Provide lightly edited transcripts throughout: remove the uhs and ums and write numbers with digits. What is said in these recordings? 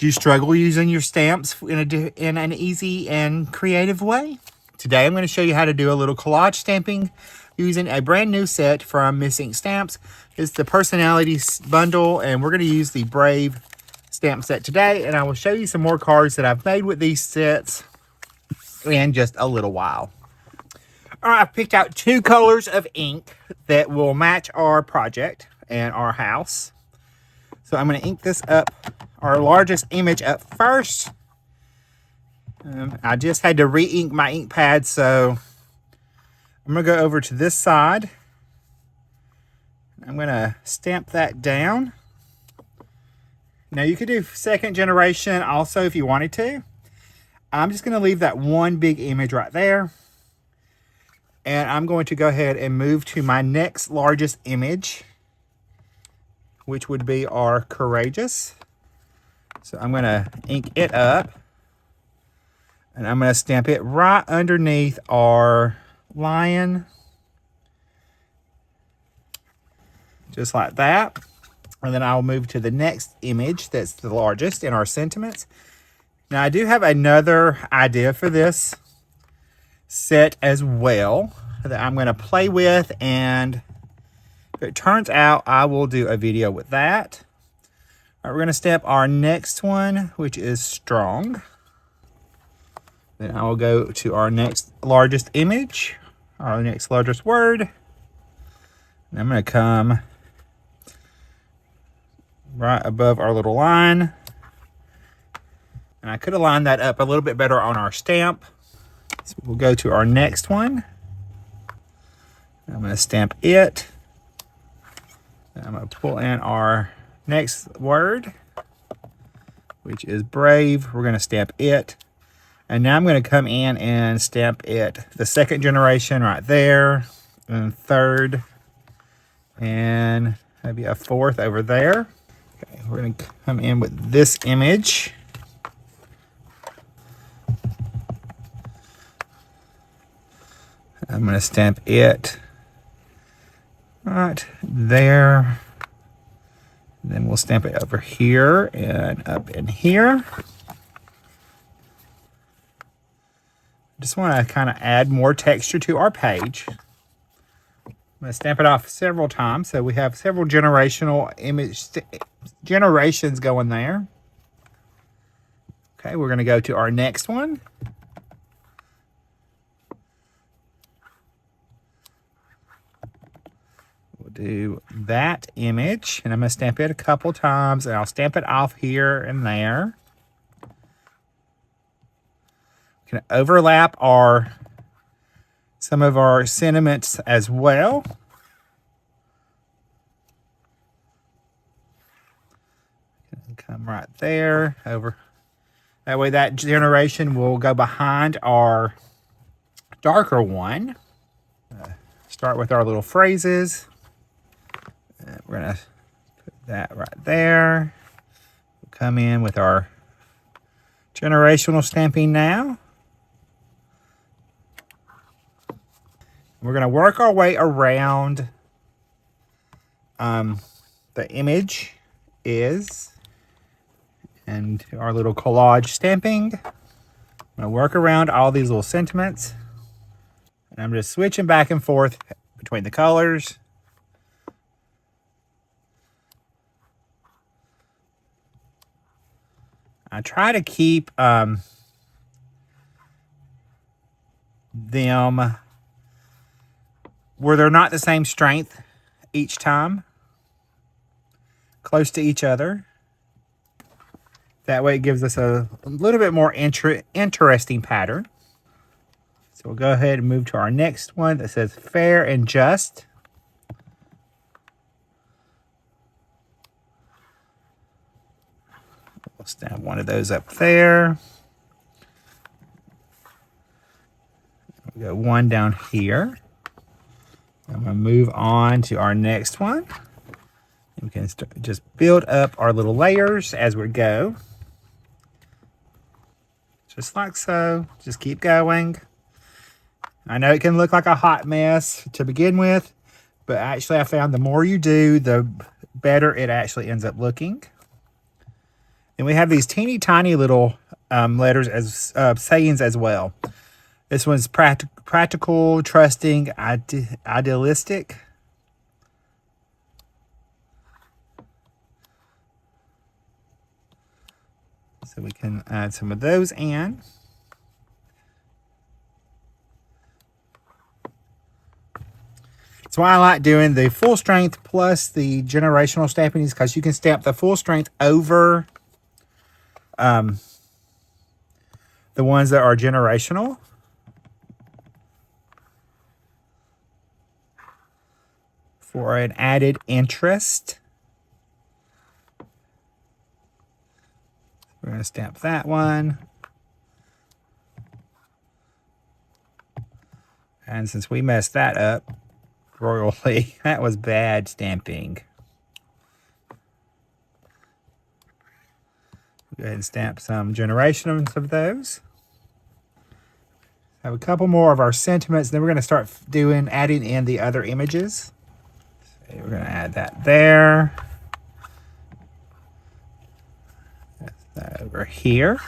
Do you struggle using your stamps in an easy and creative way? Today I'm going to show you how to do a little collage stamping using a brand new set from Miss Ink Stamps. It's the Personalities bundle, and we're going to use the Brave stamp set today, and I will show you some more cards that I've made with these sets in just a little while. All right, I've picked out 2 colors of ink that will match our project and our house. So I'm going to ink this up, our largest image up first. I just had to re-ink my ink pad, so I'm going to go over to this side. I'm going to stamp that down. Now you could do second generation also if you wanted to. I'm just going to leave that one big image right there. And I'm going to go ahead and move to my next largest image, which would be our Courageous. So I'm going to ink it up. And I'm going to stamp it right underneath our Lion. Just like that. And then I'll move to the next image that's the largest in our Sentiments. Now I do have another idea for this set as well that I'm going to play with, and if it turns out, I will do a video with that. All right, we're going to stamp our next one, which is Strong. Then I will go to our next largest image, our next largest word. And I'm going to come right above our little line. And I could have lined that up a little bit better on our stamp. So we'll go to our next one. I'm going to stamp it. And I'm going to pull in our next word, which is Brave. We're going to stamp it. And now I'm going to come in and stamp it. The second generation right there. And third. And maybe a fourth over there. Okay, we're going to come in with this image. I'm going to stamp it right there. Then we'll stamp it over here and up in here. Just want to kind of add more texture to our page. I'm going to stamp it off several times so we have several generations going there. Okay, we're going to go to our next one. We'll do that image, and I'm going to stamp it a couple times, and I'll stamp it off here and there. We can overlap some of our sentiments as well. Come right there over. That way that generation will go behind our darker one. Start with our little phrases. We're going to put that right there. We'll come in with our generational stamping now. We're going to work our way around the image is and our little collage stamping. I'm going to work around all these little sentiments. And I'm just switching back and forth between the colors. I try to keep them where they're not the same strength each time, close to each other. That way it gives us a little bit more interesting pattern. So we'll go ahead and move to our next one that says Fair and Just. We'll stamp one of those up there. We got one down here. I'm going to move on to our next one. We can just build up our little layers as we go. Just like so. Just keep going. I know it can look like a hot mess to begin with, but actually I found the more you do, the better it actually ends up looking. And we have these teeny tiny little letters as sayings as well. This one's practical, trusting, idealistic. So we can add some of those in. That's why I like doing the full strength plus the generational stampings, because you can stamp the full strength over the ones that are generational. For an added interest. We're going to stamp that one. And since we messed that up royally, that was bad stamping. Go ahead and stamp some generations of those. Have a couple more of our sentiments. Then we're going to start adding in the other images. So we're going to add that there. That's that over here.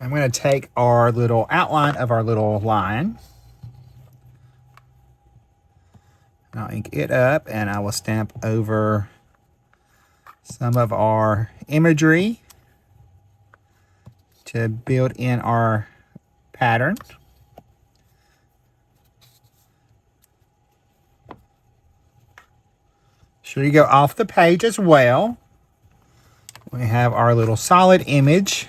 I'm going to take our little outline of our little line. I'll ink it up and I will stamp over some of our imagery to build in our pattern. Sure you go off the page as well. We have our little solid image.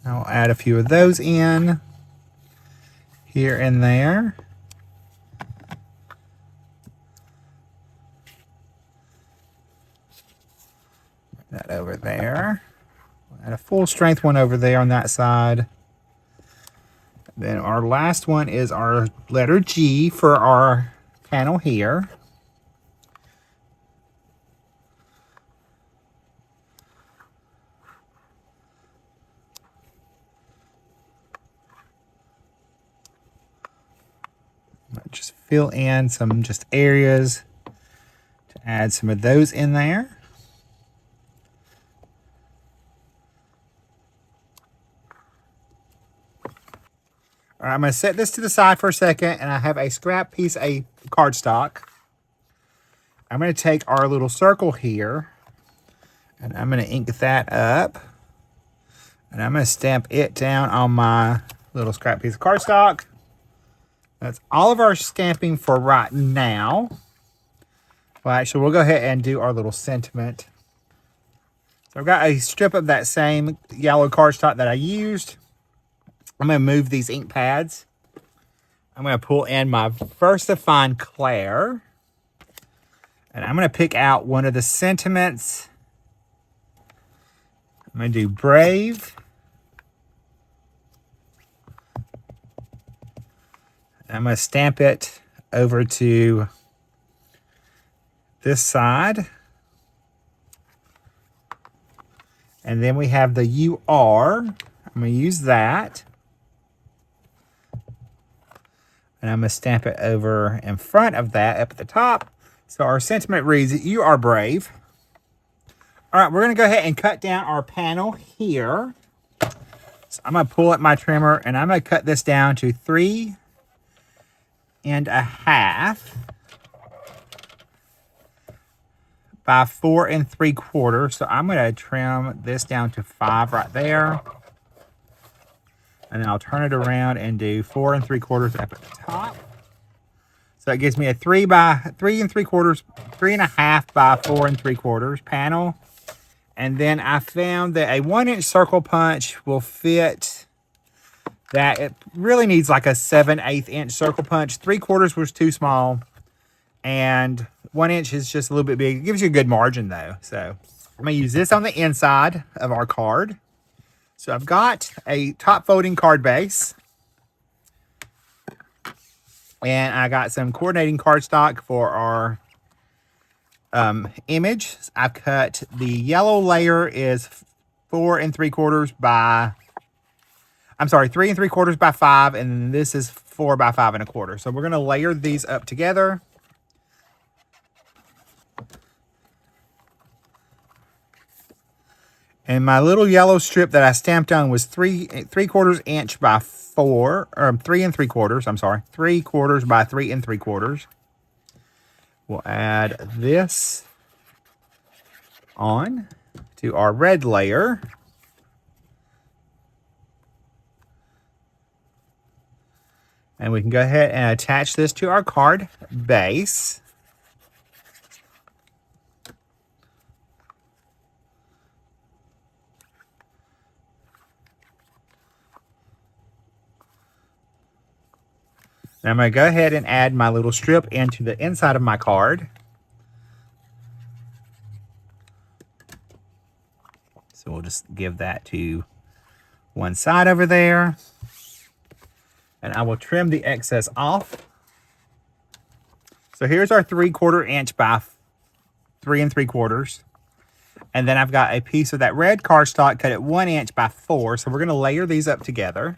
I'll add a few of those in here and there. That over there. Add a full strength one over there on that side. Then our last one is our letter G for our panel here. Just fill in some areas to add some of those in there. All right, I'm going to set this to the side for a second, and I have a scrap piece of cardstock. I'm going to take our little circle here, and I'm going to ink that up, and I'm going to stamp it down on my little scrap piece of cardstock. That's all of our stamping for right now. Well, actually, we'll go ahead and do our little sentiment. So I've got a strip of that same yellow cardstock that I used. I'm going to move these ink pads. I'm going to pull in my VersaFine Claire. And I'm going to pick out one of the sentiments. I'm going to do brave. I'm going to stamp it over to this side. And then we have the you are. I'm going to use that. And I'm going to stamp it over in front of that up at the top. So our sentiment reads, you are brave. All right, we're going to go ahead and cut down our panel here. So I'm going to pull up my trimmer and I'm going to cut this down to 3 1/2 by 4 3/4. So I'm going to trim this down to 5 right there. And then I'll turn it around and do 4 3/4 up at the top. So that gives me a 3 3/4, 3.5 by 4 3/4 panel. And then I found that a 1-inch circle punch will fit that. It really needs like a 7/8 inch circle punch. 3/4 was too small. And 1 inch is just a little bit big. It gives you a good margin though. So I'm going to use this on the inside of our card. So I've got a top folding card base. And I got some coordinating cardstock for our image. I've cut the yellow layer is 4 3/4 by I'm sorry, 3 3/4 by 5, and this is 4 by 5 1/4. So we're going to layer these up together. And my little yellow strip that I stamped on was 3 3/4 inch by 4, or 3 3/4. I'm sorry, 3/4 by 3 3/4. We'll add this on to our red layer. And we can go ahead and attach this to our card base. And I'm going to go ahead and add my little strip into the inside of my card. So we'll just give that to one side over there. And I will trim the excess off. So here's our 3/4 inch by 3 3/4. And then I've got a piece of that red cardstock cut at 1 inch by 4. So we're going to layer these up together.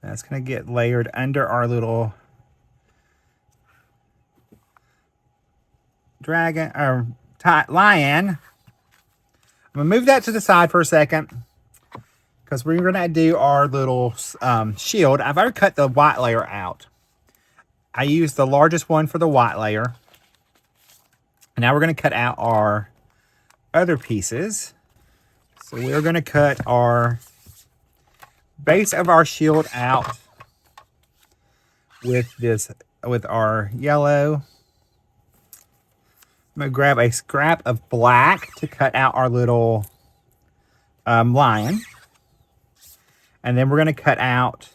That's going to get layered under our little dragon or lion. I'm going to move that to the side for a second because we're going to do our little shield. I've already cut the white layer out. I used the largest one for the white layer. And now we're going to cut out our other pieces. So we're going to cut our base of our shield out with our yellow. I'm going to grab a scrap of black to cut out our little lion. And then we're going to cut out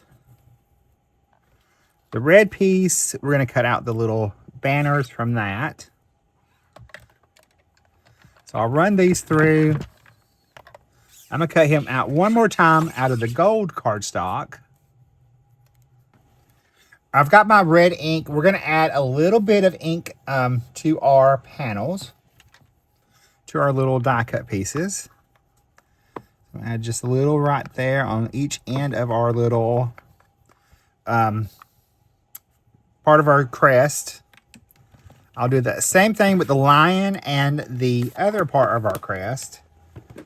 the red piece. We're going to cut out the little banners from that. So I'll run these through. I'm going to cut him out one more time out of the gold cardstock. I've got my red ink. We're going to add a little bit of ink to our panels, to our little die cut pieces. So add just a little right there on each end of our little part of our crest. I'll do the same thing with the lion and the other part of our crest. So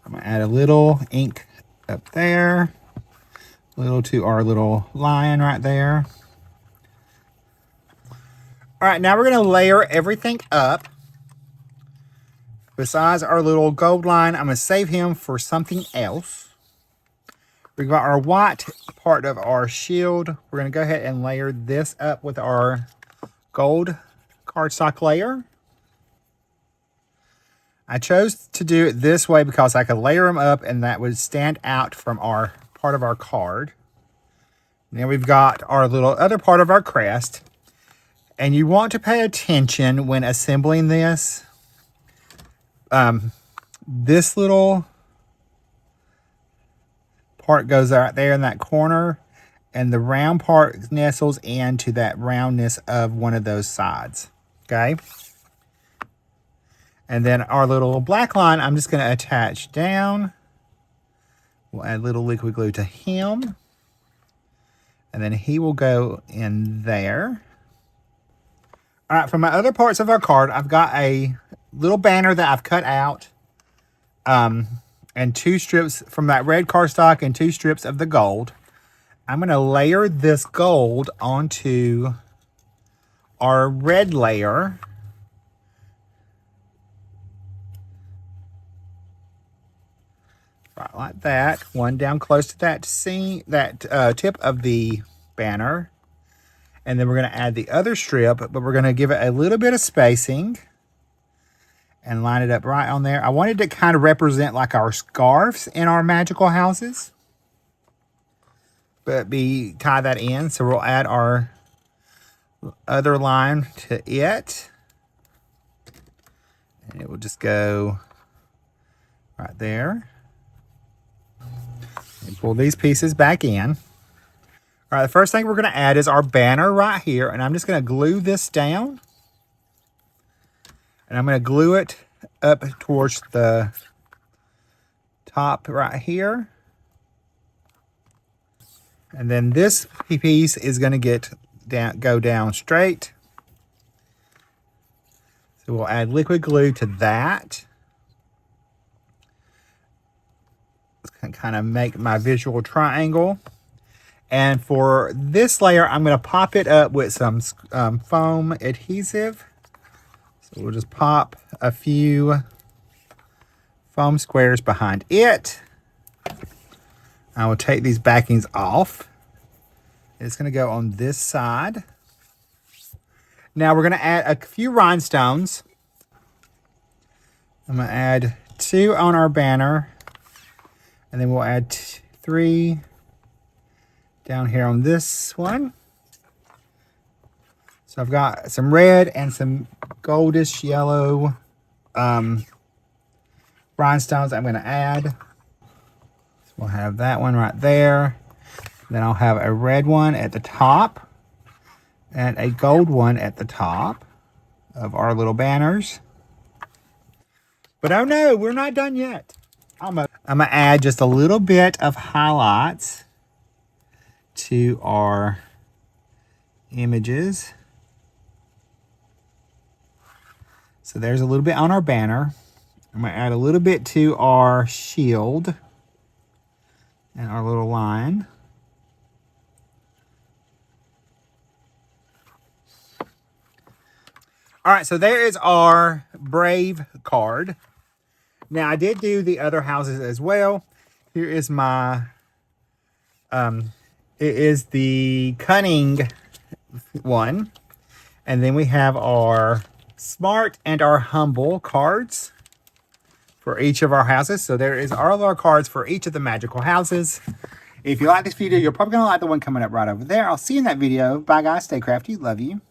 I'm going to add a little ink up there. A little to our little lion right there. All right, now we're going to layer everything up. Besides our little gold line, I'm going to save him for something else. We've got our white part of our shield. We're going to go ahead and layer this up with our gold cardstock layer. I chose to do it this way because I could layer them up and that would stand out from our part of our card. Now we've got our little other part of our crest. And you want to pay attention when assembling this. This little part goes right there in that corner. And the round part nestles into that roundness of one of those sides. Okay. And then our little black line, I'm just going to attach down. We'll add a little liquid glue to him. And then he will go in there. All right, for my other parts of our card, I've got a little banner that I've cut out. And 2 strips from that red cardstock and 2 strips of the gold. I'm going to layer this gold onto our red layer. Right like that. One down close to that tip of the banner. And then we're going to add the other strip, but we're going to give it a little bit of spacing. And line it up right on there. I wanted to kind of represent like our scarves in our magical houses. But tie that in. So we'll add our other line to it. And it will just go right there. And pull these pieces back in. All right, the first thing we're going to add is our banner right here. And I'm just going to glue this down. And I'm going to glue it up towards the top right here. And then this piece is going to go down straight. So we'll add liquid glue to that. Kind of make my visual triangle. And for this layer, I'm going to pop it up with some foam adhesive. So we'll just pop a few foam squares behind it. I will take these backings off. It's going to go on this side. Now we're going to add a few rhinestones. I'm going to add 2 on our banner. And then we'll add 3 down here on this one. So I've got some red and some goldish yellow rhinestones I'm going to add. So we'll have that one right there. Then I'll have a red one at the top and a gold one at the top of our little banners. But oh no, we're not done yet. I'm going to add just a little bit of highlights to our images. So there's a little bit on our banner. I'm going to add a little bit to our shield and our little line. All right, so there is our Brave card. Now, I did do the other houses as well. Here is my, it is the Cunning one. And then we have our Smart and our Humble cards for each of our houses. So there is all of our cards for each of the magical houses. If you like this video, you're probably going to like the one coming up right over there. I'll see you in that video. Bye, guys. Stay crafty. Love you.